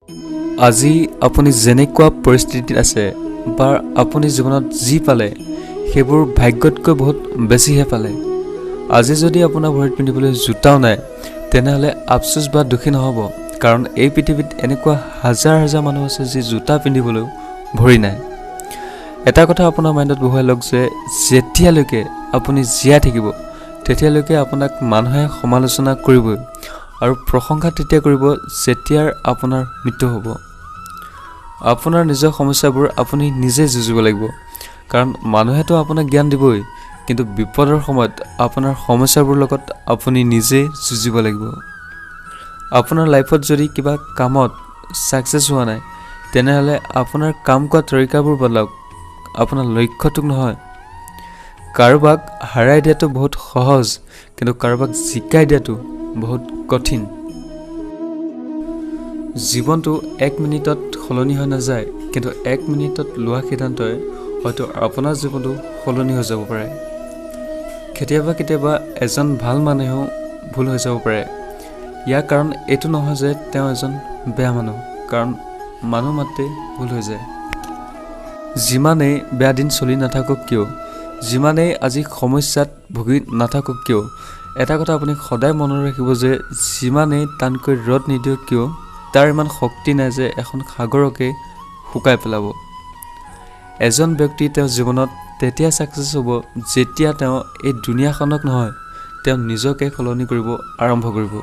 আজি আপুনি যেনেকুৱা পৰিস্থিতিত আছে বা আপুনি জীৱনত যি পালে সেইবোৰ ভাগ্যতকৈ বহুত বেছিহে পালে। আজি যদি আপোনাৰ ভৰিত পিন্ধিবলৈ জোতাও নাই তেনেহ'লে আফচোচ বা দুখী নহ'ব, কাৰণ এই পৃথিৱীত এনেকুৱা হাজাৰ হাজাৰ মানুহ আছে যি জোতা পিন্ধিবলৈও ভৰি নাই। এটা কথা আপোনাৰ মাইণ্ডত বহুৱাই লওক যে যেতিয়ালৈকে আপুনি জীয়াই থাকিব তেতিয়ালৈকে আপোনাক মানুহে সমালোচনা কৰিবই, আৰু প্ৰশংসা তেতিয়া কৰিব যেতিয়াৰ আপোনাৰ মৃত্যু হ'ব। আপোনাৰ নিজৰ সমস্যাবোৰ আপুনি নিজে যুঁজিব লাগিব, কাৰণ মানুহেতো আপোনাক জ্ঞান দিবই, কিন্তু বিপদৰ সময়ত আপোনাৰ সমস্যাবোৰ লগত আপুনি নিজে যুঁজিব লাগিব। আপোনাৰ লাইফত যদি কিবা কামত ছাকচেছ হোৱা নাই তেনেহ'লে আপোনাৰ কাম কৰা তৰিকাবোৰ বদলাওক, আপোনাৰ লক্ষ্যটোক নহয়। কাৰোবাক হাৰাই দিয়াটো বহুত সহজ, কিন্তু কাৰোবাক জিকাই দিয়াটো বহুত কঠিন। জীৱনটো 1 মিনিটত সলনি হৈ নাযায়, কিন্তু 1 মিনিটত লোৱা সিদ্ধান্তই হয়তো আপোনাৰ জীৱনটো সলনি হৈ যাব পাৰে। কেতিয়াবা কেতিয়াবা এজন ভাল মানুহেও ভুল হৈ যাব পাৰে। ইয়াৰ কাৰণ এইটো নহয় যে তেওঁ এজন বেয়া মানুহ, কাৰণ মানুহ মাত্ৰেই ভুল হৈ যায়। যিমানেই বেয়া দিন চলি নাথাকক কিয়, যিমানেই আজি সমস্যাত ভুগি নাথাকক কিয়, এটা কথা আপুনি সদায় মনত ৰাখিব যে যিমানেই টানকৈ ৰ'দ নিদিয়ক কিয় তাৰ ইমান শক্তি নাই যে এখন সাগৰকে শুকাই পেলাব। এজন ব্যক্তি তেওঁৰ জীৱনত তেতিয়া ছাকচেছ হ'ব যেতিয়া তেওঁ এই দুনিয়াখনক নহয়, তেওঁ নিজকে সলনি কৰিব আৰম্ভ কৰিব।